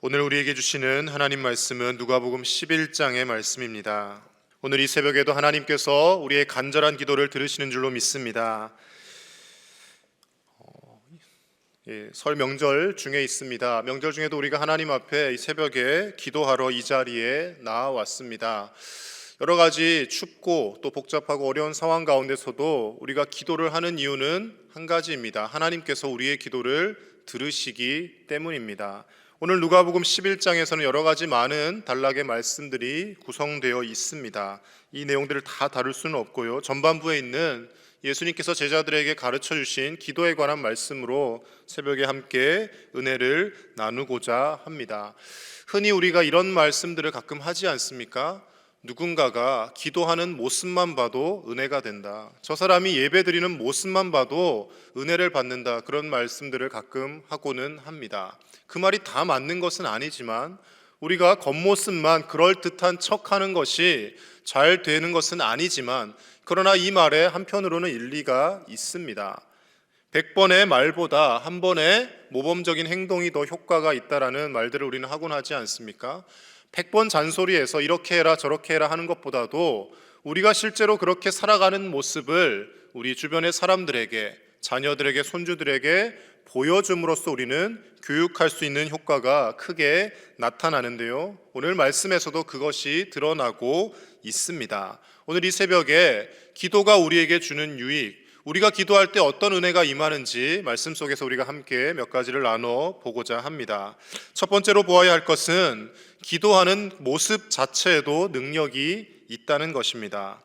오늘 우리에게 주시는 하나님 말씀은 누가복음 11장의 말씀입니다. 오늘 이 새벽에도 하나님께서 우리의 간절한 기도를 들으시는 줄로 믿습니다. 설 명절 중에 있습니다. 명절 중에도 우리가 하나님 앞에 이 새벽에 기도하러 이 자리에 나와왔습니다. 여러 가지 춥고 또 복잡하고 어려운 상황 가운데서도 우리가 기도를 하는 이유는 한 가지입니다. 하나님께서 우리의 기도를 들으시기 때문입니다. 오늘 누가복음 11장에서는 여러 가지 많은 단락의 말씀들이 구성되어 있습니다. 이 내용들을 다 다룰 수는 없고요. 전반부에 있는 예수님께서 제자들에게 가르쳐 주신 기도에 관한 말씀으로 새벽에 함께 은혜를 나누고자 합니다. 흔히 우리가 이런 말씀들을 가끔 하지 않습니까? 누군가가 기도하는 모습만 봐도 은혜가 된다. 저 사람이 예배드리는 모습만 봐도 은혜를 받는다. 그런 말씀들을 가끔 하고는 합니다. 그 말이 다 맞는 것은 아니지만 우리가 겉모습만 그럴듯한 척하는 것이 잘 되는 것은 아니지만, 그러나 이 말에 한편으로는 일리가 있습니다. 100번의 말보다 한 번의 모범적인 행동이 더 효과가 있다라는 말들을 우리는 하곤 하지 않습니까? 100번 잔소리해서 이렇게 해라 저렇게 해라 하는 것보다도 우리가 실제로 그렇게 살아가는 모습을 우리 주변의 사람들에게, 자녀들에게, 손주들에게 보여줌으로써 우리는 교육할 수 있는 효과가 크게 나타나는데요, 오늘 말씀에서도 그것이 드러나고 있습니다. 오늘 이 새벽에 기도가 우리에게 주는 유익, 우리가 기도할 때 어떤 은혜가 임하는지 말씀 속에서 우리가 함께 몇 가지를 나눠 보고자 합니다. 첫 번째로 보아야 할 것은 기도하는 모습 자체에도 능력이 있다는 것입니다.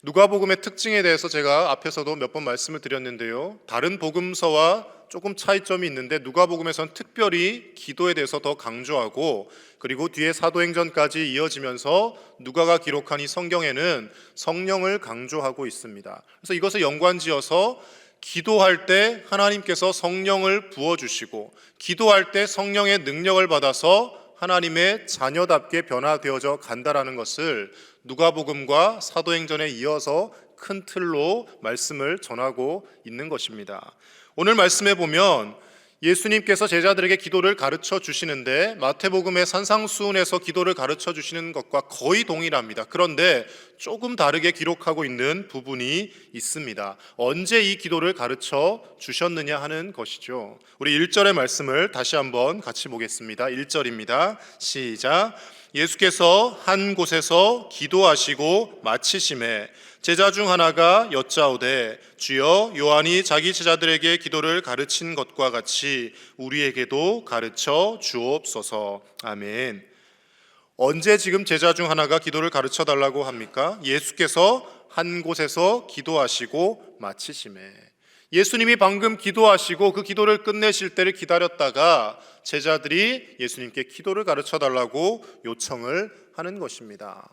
누가복음의 특징에 대해서 제가 앞에서도 몇 번 말씀을 드렸는데요, 다른 복음서와 조금 차이점이 있는데 누가복음에서는 특별히 기도에 대해서 더 강조하고, 그리고 뒤에 사도행전까지 이어지면서 누가가 기록한 이 성경에는 성령을 강조하고 있습니다. 그래서 이것을 연관지어서 기도할 때 하나님께서 성령을 부어주시고, 기도할 때 성령의 능력을 받아서 하나님의 자녀답게 변화되어져 간다라는 것을 누가복음과 사도행전에 이어서 큰 틀로 말씀을 전하고 있는 것입니다. 오늘 말씀에 보면 예수님께서 제자들에게 기도를 가르쳐 주시는데 마태복음의 산상수훈에서 기도를 가르쳐 주시는 것과 거의 동일합니다. 그런데 조금 다르게 기록하고 있는 부분이 있습니다. 언제 이 기도를 가르쳐 주셨느냐 하는 것이죠. 우리 1절의 말씀을 다시 한번 같이 보겠습니다. 1절입니다. 시작. 예수께서 한 곳에서 기도하시고 마치심에 제자 중 하나가 여짜오되 주여, 요한이 자기 제자들에게 기도를 가르친 것과 같이 우리에게도 가르쳐 주옵소서. 아멘. 언제 지금 제자 중 하나가 기도를 가르쳐 달라고 합니까? 예수께서 한 곳에서 기도하시고 마치심에, 예수님이 방금 기도하시고 그 기도를 끝내실 때를 기다렸다가 제자들이 예수님께 기도를 가르쳐 달라고 요청을 하는 것입니다.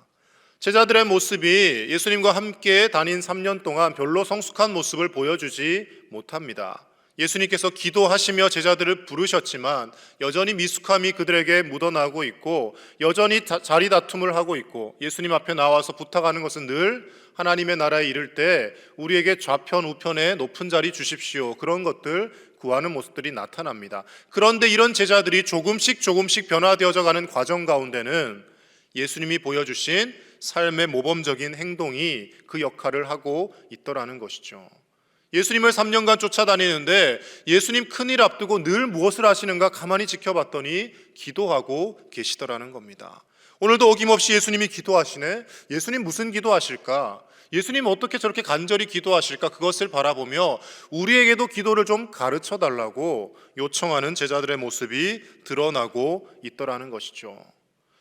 제자들의 모습이 예수님과 함께 다닌 3년 동안 별로 성숙한 모습을 보여주지 못합니다. 예수님께서 기도하시며 제자들을 부르셨지만 여전히 미숙함이 그들에게 묻어나고 있고, 여전히 자리 다툼을 하고 있고, 예수님 앞에 나와서 부탁하는 것은 늘 하나님의 나라에 이를 때 우리에게 좌편 우편에 높은 자리 주십시오, 그런 것들 구하는 모습들이 나타납니다. 그런데 이런 제자들이 조금씩 변화되어져 가는 과정 가운데는 예수님이 보여주신 삶의 모범적인 행동이 그 역할을 하고 있더라는 것이죠. 예수님을 3년간 쫓아다니는데 예수님 큰일 앞두고 늘 무엇을 하시는가 가만히 지켜봤더니 기도하고 계시더라는 겁니다. 오늘도 어김없이 예수님이 기도하시네. 예수님 무슨 기도하실까? 예수님 어떻게 저렇게 간절히 기도하실까? 그것을 바라보며 우리에게도 기도를 좀 가르쳐 달라고 요청하는 제자들의 모습이 드러나고 있더라는 것이죠.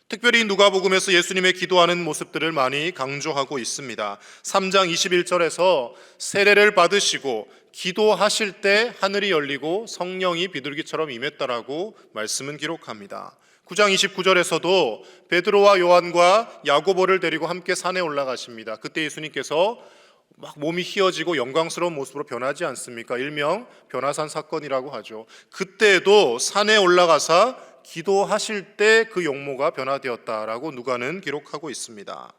특별히 누가복음에서 예수님의 기도하는 모습들을 많이 강조하고 있습니다. 3장 21절에서 세례를 받으시고 기도하실 때 하늘이 열리고 성령이 비둘기처럼 임했다라고 말씀은 기록합니다. 9장 29절에서도 베드로와 요한과 야고보를 데리고 함께 산에 올라가십니다. 그때 예수님께서 막 몸이 희어지고 영광스러운 모습으로 변하지 않습니까? 일명 변화산 사건이라고 하죠. 그때도 산에 올라가서 기도하실 때 그 용모가 변화되었다라고 누가는 기록하고 있습니다.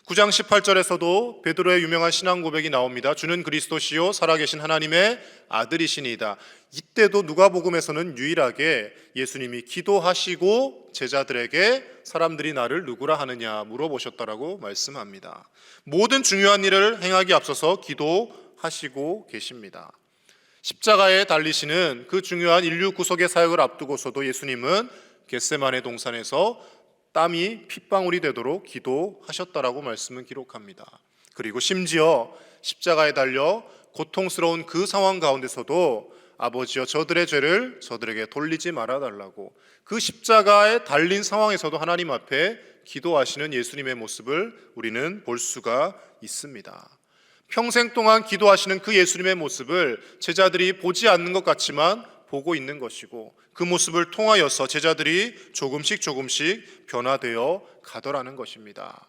9장 18절에서도 베드로의 유명한 신앙 고백이 나옵니다. 주는 그리스도시요 살아계신 하나님의 아들이시니이다. 이때도 누가복음에서는 유일하게 예수님이 기도하시고 제자들에게 사람들이 나를 누구라 하느냐 물어보셨다라고 말씀합니다. 모든 중요한 일을 행하기 앞서서 기도하시고 계십니다. 십자가에 달리시는 그 중요한 인류 구속의 사역을 앞두고서도 예수님은 겟세마네 동산에서 땀이 핏방울이 되도록 기도하셨다라고 말씀은 기록합니다. 그리고 심지어 십자가에 달려 고통스러운 그 상황 가운데서도 아버지여 저들의 죄를 저들에게 돌리지 말아달라고 그 십자가에 달린 상황에서도 하나님 앞에 기도하시는 예수님의 모습을 우리는 볼 수가 있습니다. 평생 동안 기도하시는 그 예수님의 모습을 제자들이 보지 않는 것 같지만 보고 있는 것이고 그 모습을 통하여서 제자들이 조금씩 변화되어 가더라는 것입니다.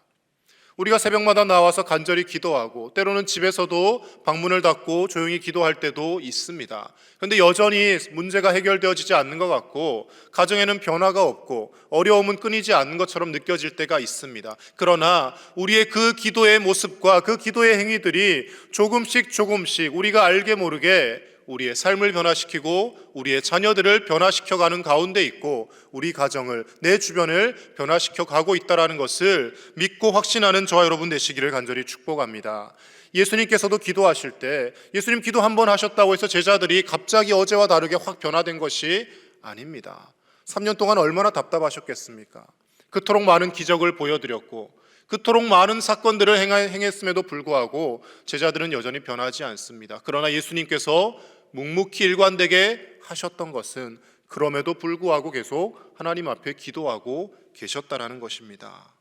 우리가 새벽마다 나와서 간절히 기도하고 때로는 집에서도 방문을 닫고 조용히 기도할 때도 있습니다. 그런데 여전히 문제가 해결되어지지 않는 것 같고 가정에는 변화가 없고 어려움은 끊이지 않는 것처럼 느껴질 때가 있습니다. 그러나 우리의 그 기도의 모습과 그 기도의 행위들이 조금씩 우리가 알게 모르게 우리의 삶을 변화시키고 우리의 자녀들을 변화시켜가는 가운데 있고 우리 가정을, 내 주변을 변화시켜 가고 있다는 것을 믿고 확신하는 저와 여러분 되시기를 간절히 축복합니다. 예수님께서도 기도하실 때 예수님 기도 한 번 하셨다고 해서 제자들이 갑자기 어제와 다르게 확 변화된 것이 아닙니다. 3년 동안 얼마나 답답하셨겠습니까? 그토록 많은 기적을 보여드렸고 그토록 많은 사건들을 행했음에도 불구하고 제자들은 여전히 변하지 않습니다. 그러나 예수님께서 묵묵히 일관되게 하셨던 것은 그럼에도 불구하고 계속 하나님 앞에 기도하고 계셨다는 것입니다.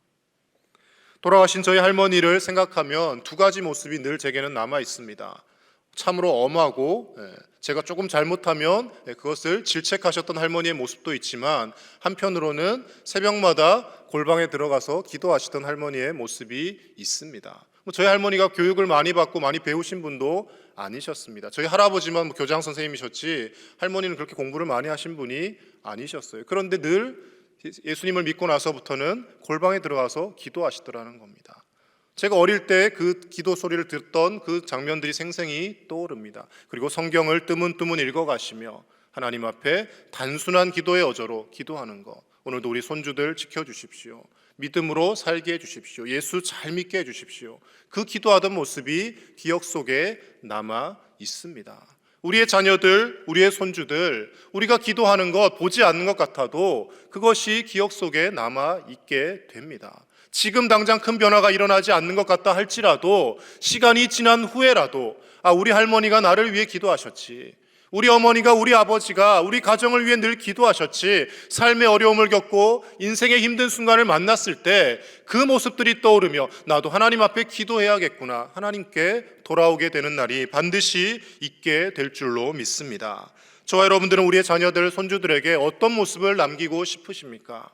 돌아가신 저희 할머니를 생각하면 두 가지 모습이 늘 제게는 남아 있습니다. 참으로 엄하고 제가 조금 잘못하면 그것을 질책하셨던 할머니의 모습도 있지만 한편으로는 새벽마다 골방에 들어가서 기도하시던 할머니의 모습이 있습니다. 저희 할머니가 교육을 많이 받고 많이 배우신 분도 아니셨습니다. 저희 할아버지만 교장 선생님이셨지 할머니는 그렇게 공부를 많이 하신 분이 아니셨어요. 그런데 늘 예수님을 믿고 나서부터는 골방에 들어가서 기도하시더라는 겁니다. 제가 어릴 때 그 기도 소리를 듣던 그 장면들이 생생히 떠오릅니다. 그리고 성경을 뜨문뜨문 읽어가시며 하나님 앞에 단순한 기도의 어조로 기도하는 것, 오늘도 우리 손주들 지켜주십시오. 믿음으로 살게 해주십시오. 예수 잘 믿게 해주십시오. 그 기도하던 모습이 기억 속에 남아 있습니다. 우리의 자녀들, 우리의 손주들, 우리가 기도하는 것 보지 않는 것 같아도 그것이 기억 속에 남아 있게 됩니다. 지금 당장 큰 변화가 일어나지 않는 것 같다 할지라도 시간이 지난 후에라도 우리 할머니가 나를 위해 기도하셨지, 우리 어머니가, 우리 아버지가 우리 가정을 위해 늘 기도하셨지, 삶의 어려움을 겪고 인생의 힘든 순간을 만났을 때 그 모습들이 떠오르며 나도 하나님 앞에 기도해야겠구나, 하나님께 돌아오게 되는 날이 반드시 있게 될 줄로 믿습니다. 저와 여러분들은 우리의 자녀들, 손주들에게 어떤 모습을 남기고 싶으십니까?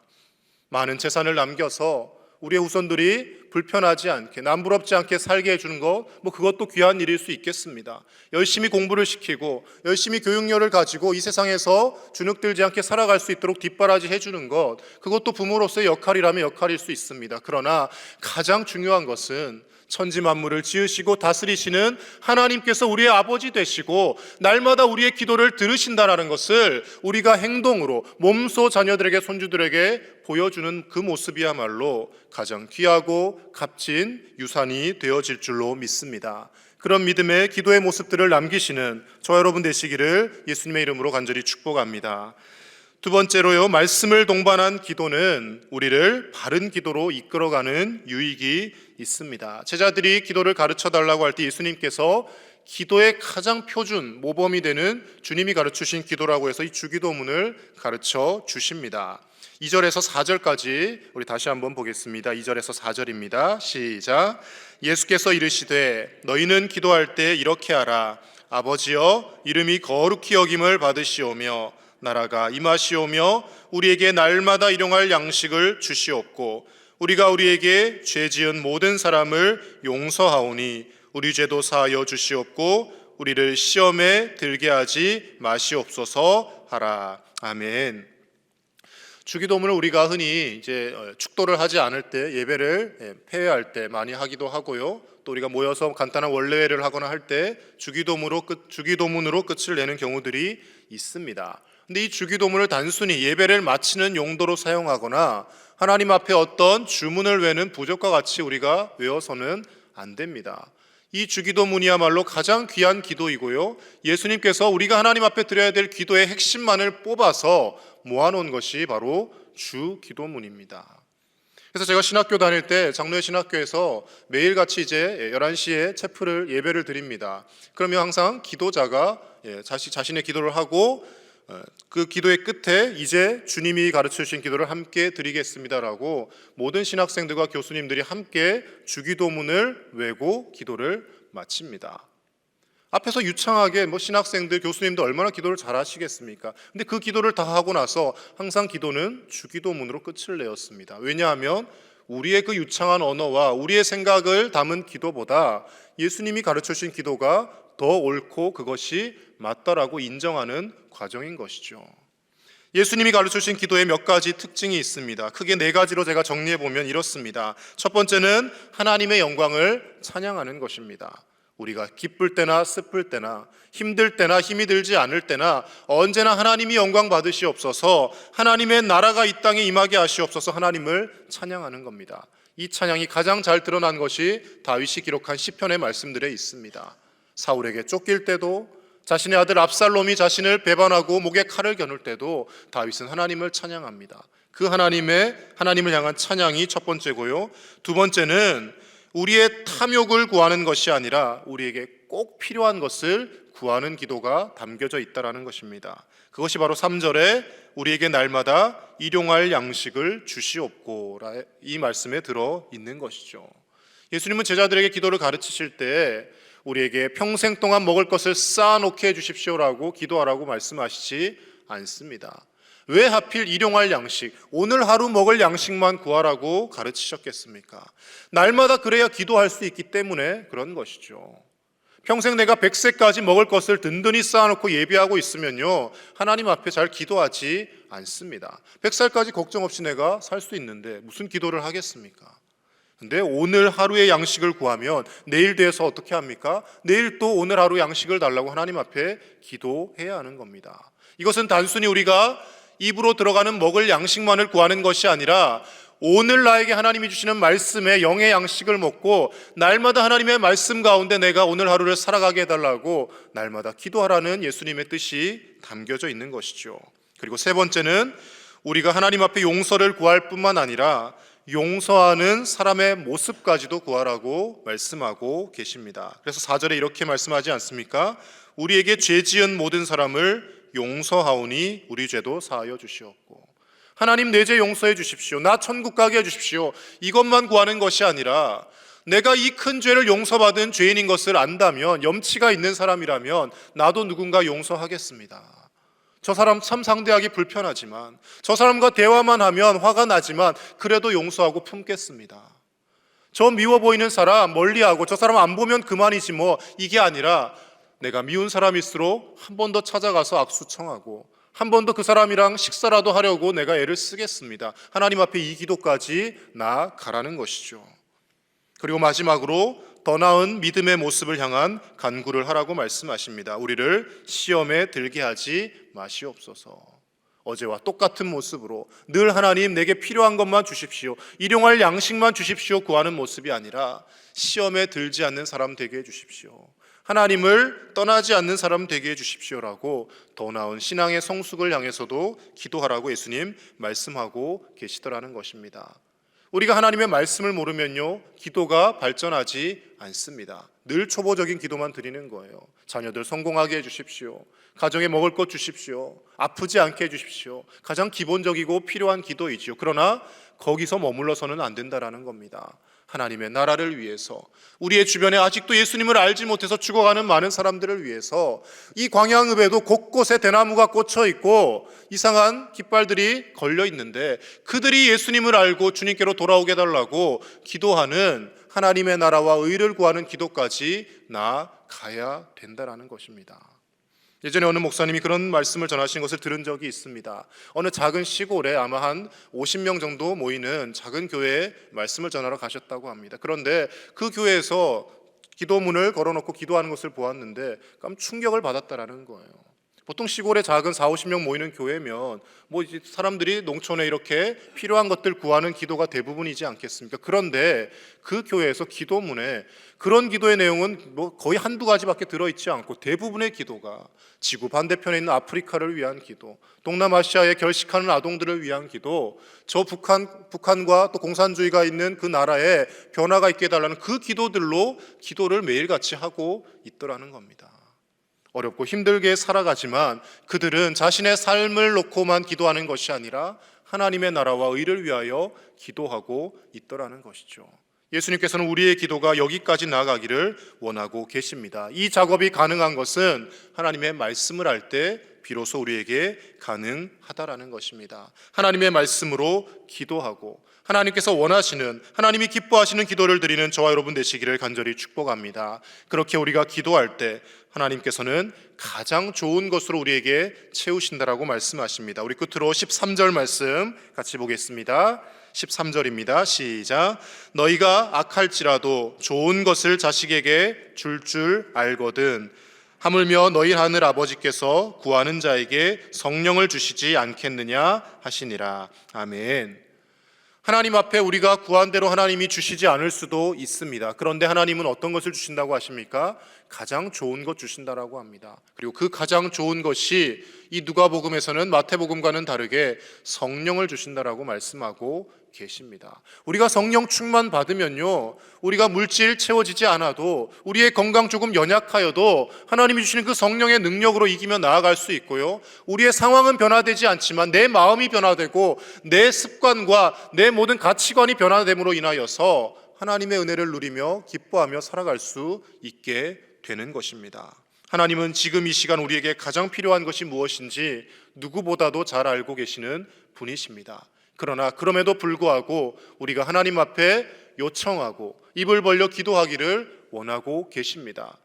많은 재산을 남겨서 우리의 후손들이 불편하지 않게, 남부럽지 않게 살게 해주는 것, 그것도 귀한 일일 수 있겠습니다. 열심히 공부를 시키고 열심히 교육열을 가지고 이 세상에서 주눅들지 않게 살아갈 수 있도록 뒷바라지 해주는 것, 그것도 부모로서의 역할이라면 역할일 수 있습니다. 그러나 가장 중요한 것은 천지 만물을 지으시고 다스리시는 하나님께서 우리의 아버지 되시고 날마다 우리의 기도를 들으신다는 것을 우리가 행동으로 몸소 자녀들에게, 손주들에게 보여주는 그 모습이야말로 가장 귀하고 값진 유산이 되어질 줄로 믿습니다. 그런 믿음의 기도의 모습들을 남기시는 저와 여러분 되시기를 예수님의 이름으로 간절히 축복합니다. 두 번째로요, 말씀을 동반한 기도는 우리를 바른 기도로 이끌어가는 유익이 있습니다. 제자들이 기도를 가르쳐 달라고 할 때 예수님께서 기도의 가장 표준 모범이 되는 주님이 가르쳐 주신 기도라고 해서 이 주기도문을 가르쳐 주십니다. 2절에서 4절까지 우리 다시 한번 보겠습니다. 2절에서 4절입니다. 시작. 예수께서 이르시되 너희는 기도할 때 이렇게 하라. 아버지여, 이름이 거룩히 여김을 받으시오며 나라가 임하시오며 우리에게 날마다 일용할 양식을 주시옵고 우리가 우리에게 죄 지은 모든 사람을 용서하오니 우리 죄도 사하여 주시옵고 우리를 시험에 들게 하지 마시옵소서 하라. 아멘. 주기도문을 우리가 흔히 이제 축도를 하지 않을 때, 예배를 폐회할 때 많이 하기도 하고요. 또 우리가 모여서 간단한 원래회를 하거나 할 때 주기도문으로 끝을 내는 경우들이 있습니다. 근데 이 주기도문을 단순히 예배를 마치는 용도로 사용하거나 하나님 앞에 어떤 주문을 외는 부적과 같이 우리가 외워서는 안 됩니다. 이 주기도문이야말로 가장 귀한 기도이고요, 예수님께서 우리가 하나님 앞에 드려야 될 기도의 핵심만을 뽑아서 모아놓은 것이 바로 주기도문입니다. 그래서 제가 신학교 다닐 때 장로의 신학교에서 매일같이 이제 11시에 예배를 드립니다. 그러면 항상 기도자가 자신의 기도를 하고 그 기도의 끝에 이제 주님이 가르쳐 주신 기도를 함께 드리겠습니다라고 모든 신학생들과 교수님들이 함께 주기도문을 외고 기도를 마칩니다. 앞에서 유창하게 신학생들, 교수님들 얼마나 기도를 잘 하시겠습니까? 근데 그 기도를 다 하고 나서 항상 기도는 주기도문으로 끝을 내었습니다. 왜냐하면 우리의 그 유창한 언어와 우리의 생각을 담은 기도보다 예수님이 가르쳐 주신 기도가 더 옳고 그것이 맞다라고 인정하는 과정인 것이죠. 예수님이 가르쳐 주신 기도에 몇 가지 특징이 있습니다. 크게 4가지로 제가 정리해 보면 이렇습니다. 첫 번째는 하나님의 영광을 찬양하는 것입니다. 우리가 기쁠 때나 슬플 때나 힘들 때나 힘이 들지 않을 때나 언제나 하나님이 영광 받으시옵소서, 하나님의 나라가 이 땅에 임하게 하시옵소서 하나님을 찬양하는 겁니다. 이 찬양이 가장 잘 드러난 것이 다윗이 기록한 시편의 말씀들에 있습니다. 사울에게 쫓길 때도, 자신의 아들 압살롬이 자신을 배반하고 목에 칼을 겨눌 때도 다윗은 하나님을 찬양합니다. 그 하나님을 향한 찬양이 첫 번째고요. 두 번째는 우리의 탐욕을 구하는 것이 아니라 우리에게 꼭 필요한 것을 구하는 기도가 담겨져 있다는 것입니다. 그것이 바로 3절에 우리에게 날마다 일용할 양식을 주시옵고 이 말씀에 들어 있는 것이죠. 예수님은 제자들에게 기도를 가르치실 때 우리에게 평생 동안 먹을 것을 쌓아놓게 해주십시오라고 기도하라고 말씀하시지 않습니다. 왜 하필 일용할 양식, 오늘 하루 먹을 양식만 구하라고 가르치셨겠습니까? 날마다 그래야 기도할 수 있기 때문에 그런 것이죠. 평생 내가 100세까지 먹을 것을 든든히 쌓아놓고 예비하고 있으면요, 하나님 앞에 잘 기도하지 않습니다. 100살까지 걱정 없이 내가 살 수 있는데 무슨 기도를 하겠습니까? 근데 오늘 하루의 양식을 구하면 내일 돼서 어떻게 합니까? 내일 또 오늘 하루 양식을 달라고 하나님 앞에 기도해야 하는 겁니다. 이것은 단순히 우리가 입으로 들어가는 먹을 양식만을 구하는 것이 아니라 오늘 나에게 하나님이 주시는 말씀의 영의 양식을 먹고 날마다 하나님의 말씀 가운데 내가 오늘 하루를 살아가게 해달라고 날마다 기도하라는 예수님의 뜻이 담겨져 있는 것이죠. 그리고 세 번째는 우리가 하나님 앞에 용서를 구할 뿐만 아니라 용서하는 사람의 모습까지도 구하라고 말씀하고 계십니다. 그래서 4절에 이렇게 말씀하지 않습니까? 우리에게 죄 지은 모든 사람을 용서하오니 우리 죄도 사하여 주시옵고, 하나님 내 죄 용서해 주십시오, 나 천국 가게 해 주십시오, 이것만 구하는 것이 아니라 내가 이 큰 죄를 용서받은 죄인인 것을 안다면, 염치가 있는 사람이라면 나도 누군가 용서하겠습니다. 저 사람 참 상대하기 불편하지만, 저 사람과 대화만 하면 화가 나지만 그래도 용서하고 품겠습니다. 저 미워 보이는 사람 멀리하고 저 사람 안 보면 그만이지 이게 아니라 내가 미운 사람일수록 한 번 더 찾아가서 악수 청하고 한 번 더 그 사람이랑 식사라도 하려고 내가 애를 쓰겠습니다. 하나님 앞에 이 기도까지 나아가라는 것이죠. 그리고 마지막으로 더 나은 믿음의 모습을 향한 간구를 하라고 말씀하십니다. 우리를 시험에 들게 하지 마시옵소서. 어제와 똑같은 모습으로 늘 하나님 내게 필요한 것만 주십시오, 일용할 양식만 주십시오 구하는 모습이 아니라 시험에 들지 않는 사람 되게 해주십시오, 하나님을 떠나지 않는 사람 되게 해주십시오라고 더 나은 신앙의 성숙을 향해서도 기도하라고 예수님 말씀하고 계시더라는 것입니다. 우리가 하나님의 말씀을 모르면요, 기도가 발전하지 않습니다. 늘 초보적인 기도만 드리는 거예요. 자녀들 성공하게 해주십시오, 가정에 먹을 것 주십시오, 아프지 않게 해주십시오. 가장 기본적이고 필요한 기도이지요. 그러나 거기서 머물러서는 안 된다라는 겁니다. 하나님의 나라를 위해서, 우리의 주변에 아직도 예수님을 알지 못해서 죽어가는 많은 사람들을 위해서 이 광야읍에도 곳곳에 대나무가 꽂혀 있고 이상한 깃발들이 걸려 있는데 그들이 예수님을 알고 주님께로 돌아오게 해달라고 기도하는, 하나님의 나라와 의를 구하는 기도까지 나아가야 된다라는 것입니다. 예전에 어느 목사님이 그런 말씀을 전하신 것을 들은 적이 있습니다. 어느 작은 시골에 아마 한 50명 정도 모이는 작은 교회에 말씀을 전하러 가셨다고 합니다. 그런데 그 교회에서 기도문을 걸어놓고 기도하는 것을 보았는데 깜 충격을 받았다라는 거예요. 보통 시골에 작은 40-50명 모이는 교회면 뭐 이제 사람들이 농촌에 이렇게 필요한 것들 구하는 기도가 대부분이지 않겠습니까? 그런데 그 교회에서 기도문에 그런 기도의 내용은 뭐 거의 한두 가지밖에 들어있지 않고 대부분의 기도가 지구 반대편에 있는 아프리카를 위한 기도, 동남아시아에 결식하는 아동들을 위한 기도, 저 북한과 또 공산주의가 있는 그 나라에 변화가 있게 해달라는 그 기도들로 기도를 매일같이 하고 있더라는 겁니다. 어렵고 힘들게 살아가지만 그들은 자신의 삶을 놓고만 기도하는 것이 아니라 하나님의 나라와 의를 위하여 기도하고 있더라는 것이죠. 예수님께서는 우리의 기도가 여기까지 나아가기를 원하고 계십니다. 이 작업이 가능한 것은 하나님의 말씀을 알 때 비로소 우리에게 가능하다라는 것입니다. 하나님의 말씀으로 기도하고 하나님께서 원하시는, 하나님이 기뻐하시는 기도를 드리는 저와 여러분 되시기를 간절히 축복합니다. 그렇게 우리가 기도할 때 하나님께서는 가장 좋은 것으로 우리에게 채우신다라고 말씀하십니다. 우리 끝으로 13절 말씀 같이 보겠습니다. 13절입니다. 시작. 너희가 악할지라도 좋은 것을 자식에게 줄 알거든 하물며 너희 하늘 아버지께서 구하는 자에게 성령을 주시지 않겠느냐 하시니라. 아멘. 하나님 앞에 우리가 구한 대로 하나님이 주시지 않을 수도 있습니다. 그런데 하나님은 어떤 것을 주신다고 하십니까? 가장 좋은 것 주신다라고 합니다. 그리고 그 가장 좋은 것이 이 누가복음에서는 마태복음과는 다르게 성령을 주신다라고 말씀하고 계십니다. 우리가 성령 충만 받으면요, 우리가 물질 채워지지 않아도, 우리의 건강 조금 연약하여도 하나님이 주시는 그 성령의 능력으로 이기며 나아갈 수 있고요, 우리의 상황은 변화되지 않지만 내 마음이 변화되고 내 습관과 내 모든 가치관이 변화됨으로 인하여서 하나님의 은혜를 누리며 기뻐하며 살아갈 수 있게 되는 것입니다. 하나님은 지금 이 시간 우리에게 가장 필요한 것이 무엇인지 누구보다도 잘 알고 계시는 분이십니다. 그러나 그럼에도 불구하고 우리가 하나님 앞에 요청하고 입을 벌려 기도하기를 원하고 계십니다.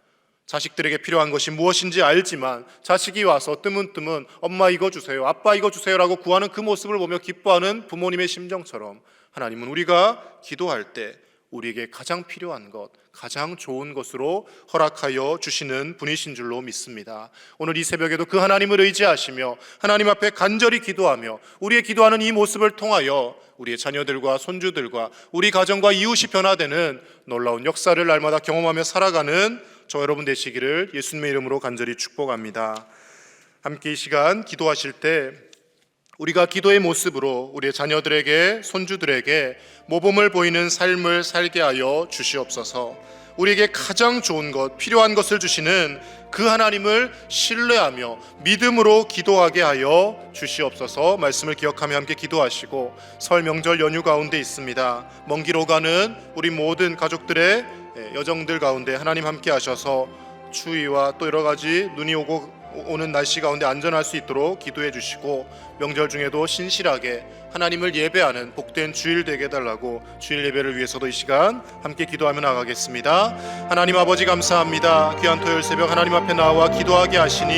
자식들에게 필요한 것이 무엇인지 알지만 자식이 와서 뜨문뜨문 엄마 이거 주세요, 아빠 이거 주세요 라고 구하는 그 모습을 보며 기뻐하는 부모님의 심정처럼 하나님은 우리가 기도할 때 우리에게 가장 필요한 것, 가장 좋은 것으로 허락하여 주시는 분이신 줄로 믿습니다. 오늘 이 새벽에도 그 하나님을 의지하시며 하나님 앞에 간절히 기도하며 우리의 기도하는 이 모습을 통하여 우리의 자녀들과 손주들과 우리 가정과 이웃이 변화되는 놀라운 역사를 날마다 경험하며 살아가는 저 여러분 되시기를 예수님의 이름으로 간절히 축복합니다. 함께 이 시간 기도하실 때 우리가 기도의 모습으로 우리의 자녀들에게, 손주들에게 모범을 보이는 삶을 살게 하여 주시옵소서. 우리에게 가장 좋은 것, 필요한 것을 주시는 그 하나님을 신뢰하며 믿음으로 기도하게 하여 주시옵소서. 말씀을 기억하며 함께 기도하시고, 설 명절 연휴 가운데 있습니다. 먼 길 오가는 우리 모든 가족들의 여정들 가운데 하나님 함께 하셔서 추위와 또 여러 가지 눈이 오는 날씨 가운데 안전할 수 있도록 기도해 주시고, 명절 중에도 신실하게 하나님을 예배하는 복된 주일 되게 해달라고 주일 예배를 위해서도 이 시간 함께 기도하며 나가겠습니다. 하나님 아버지 감사합니다. 귀한 토요일 새벽 하나님 앞에 나와 기도하게 하시니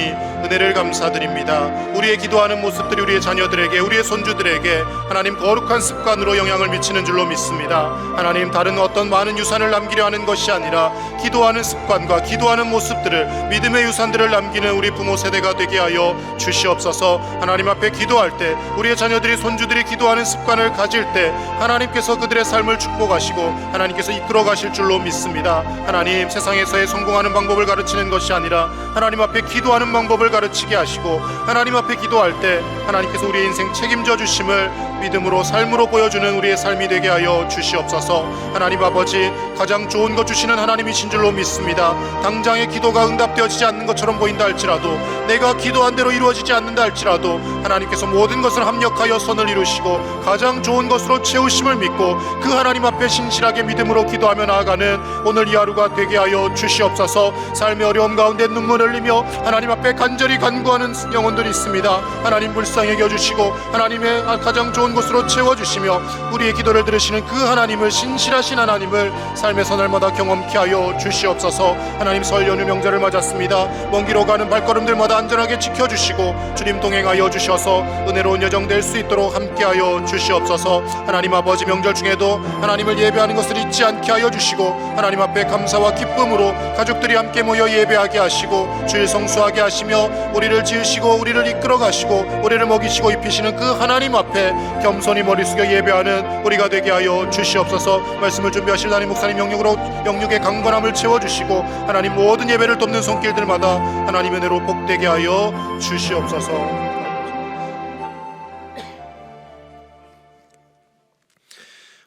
은혜를 감사드립니다. 우리의 기도하는 모습들이 우리의 자녀들에게, 우리의 손주들에게 하나님 거룩한 습관으로 영향을 미치는 줄로 믿습니다. 하나님, 다른 어떤 많은 유산을 남기려 하는 것이 아니라 기도하는 습관과 기도하는 모습들을, 믿음의 유산들을 남기는 우리 부모 세대가 되게 하여 주시옵소서. 하나님 앞에 기도할 때 우리의 자녀들이, 손주들이 기도하는 습관을 가질 때 하나님께서 그들의 삶을 축복하시고 하나님께서 이끌어 가실 줄로 믿습니다. 하나님, 세상에서의 성공하는 방법을 가르치는 것이 아니라 하나님 앞에 기도하는 방법을 가르치게 하시고, 하나님 앞에 기도할 때 하나님께서 우리의 인생 책임져 주심을 믿음으로 삶으로 보여주는 우리의 삶이 되게 하여 주시옵소서. 하나님 아버지, 가장 좋은 것 주시는 하나님이신 줄로 믿습니다. 당장의 기도가 응답되어지지 않는 것처럼 보인다 할지라도, 내가 기도한 대로 이루어지지 않는다 할지라도 하나님께서 모든 것을 합력하여 선을 이루시고 가장 좋은 것으로 채우심을 믿고 그 하나님 앞에 신실하게 믿음으로 기도하며 나아가는 오늘 이 하루가 되게 하여 주시옵소서. 삶의 어려움 가운데 눈물 흘리며 하나님 앞에 간절히 간구하는 영혼들이 있습니다. 하나님 불쌍히 여겨주시고 하나님의 가장 좋은 좋은 것으로 채워주시며 우리의 기도를 들으시는 그 하나님을, 신실하신 하나님을 삶에서 날마다 경험케 하여 주시옵소서. 하나님, 설 연휴 명절을 맞았습니다. 먼 길로 가는 발걸음들마다 안전하게 지켜주시고 주님 동행하여 주셔서 은혜로운 여정 될 수 있도록 함께하여 주시옵소서. 하나님 아버지, 명절 중에도 하나님을 예배하는 것을 잊지 않게 하여 주시고 하나님 앞에 감사와 기쁨으로 가족들이 함께 모여 예배하게 하시고 주일 성수하게 하시며 우리를 지으시고 우리를 이끌어 가시고 우리를 먹이시고 입히시는 그 하나님 앞에 겸손히 머리 숙여 예배하는 우리가 되게 하여 주시옵소서. 말씀을 준비하실 하나님 목사님 영육의 강건함을 채워주시고 하나님 모든 예배를 돕는 손길들마다 하나님의 은혜로 복되게 하여 주시옵소서.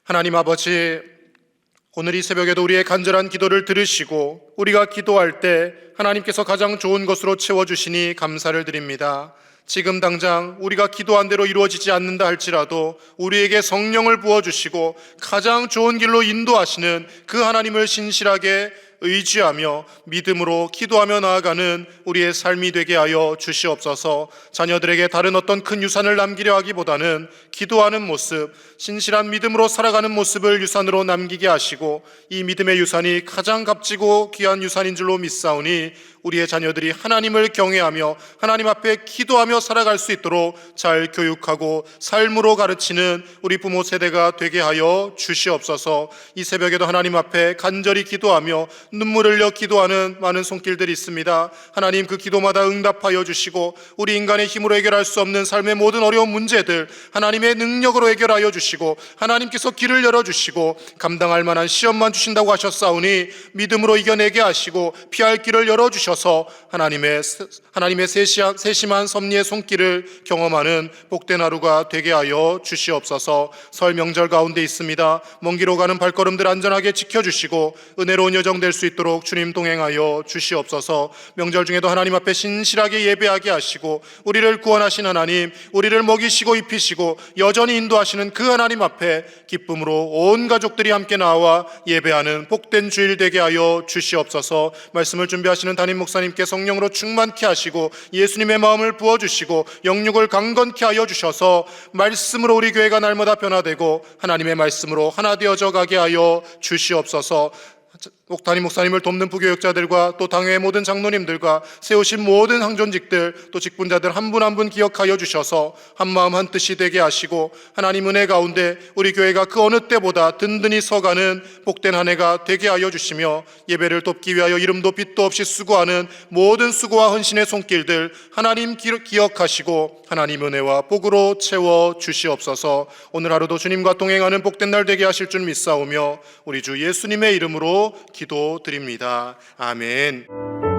하나님 아버지, 오늘 이 새벽에도 우리의 간절한 기도를 들으시고 우리가 기도할 때 하나님께서 가장 좋은 것으로 채워주시니 감사를 드립니다. 지금 당장 우리가 기도한 대로 이루어지지 않는다 할지라도 우리에게 성령을 부어주시고 가장 좋은 길로 인도하시는 그 하나님을 신실하게 의지하며 믿음으로 기도하며 나아가는 우리의 삶이 되게 하여 주시옵소서. 자녀들에게 다른 어떤 큰 유산을 남기려 하기보다는 기도하는 모습, 신실한 믿음으로 살아가는 모습을 유산으로 남기게 하시고 이 믿음의 유산이 가장 값지고 귀한 유산인 줄로 믿사오니 우리의 자녀들이 하나님을 경외하며 하나님 앞에 기도하며 살아갈 수 있도록 잘 교육하고 삶으로 가르치는 우리 부모 세대가 되게 하여 주시옵소서. 이 새벽에도 하나님 앞에 간절히 기도하며 눈물을 흘려 기도하는 많은 손길들이 있습니다. 하나님, 그 기도마다 응답하여 주시고 우리 인간의 힘으로 해결할 수 없는 삶의 모든 어려운 문제들 하나님의 능력으로 해결하여 주시고 하나님께서 길을 열어주시고 감당할 만한 시험만 주신다고 하셨사오니 믿음으로 이겨내게 하시고 피할 길을 열어주셔서 하나님의 세심한 섭리의 손길을 경험하는 복된 하루가 되게 하여 주시옵소서. 설 명절 가운데 있습니다. 먼 길로 가는 발걸음들 안전하게 지켜주시고 은혜로운 여정 될 수 있도록 주님 동행하여 주시옵소서. 명절 중에도 하나님 앞에 신실하게 예배하게 하시고 우리를 구원하신 하나님, 우리를 먹이시고 입히시고 여전히 인도하시는 그 하나님 앞에 기쁨으로 온 가족들이 함께 나와 예배하는 복된 주일 되게 하여 주시옵소서. 말씀을 준비하시는 담임 목사님께 성령으로 충만케 하시고 예수님의 마음을 부어주시고 영육을 강건케 하여 주셔서 말씀으로 우리 교회가 날마다 변화되고 하나님의 말씀으로 하나 되어져 가게 하여 주시옵소서. 담임 목사님을 돕는 부교역자들과 또 당회의 모든 장로님들과 세우신 모든 항존직들 또 직분자들 한 분 한 분 기억하여 주셔서 한마음 한뜻이 되게 하시고 하나님 은혜 가운데 우리 교회가 그 어느 때보다 든든히 서가는 복된 한 해가 되게 하여 주시며 예배를 돕기 위하여 이름도 빛도 없이 수고하는 모든 수고와 헌신의 손길들 하나님 기억하시고 하나님 은혜와 복으로 채워 주시옵소서. 오늘 하루도 주님과 동행하는 복된 날 되게 하실 줄 믿사오며 우리 주 예수님의 이름으로 기도드립니다. 아멘.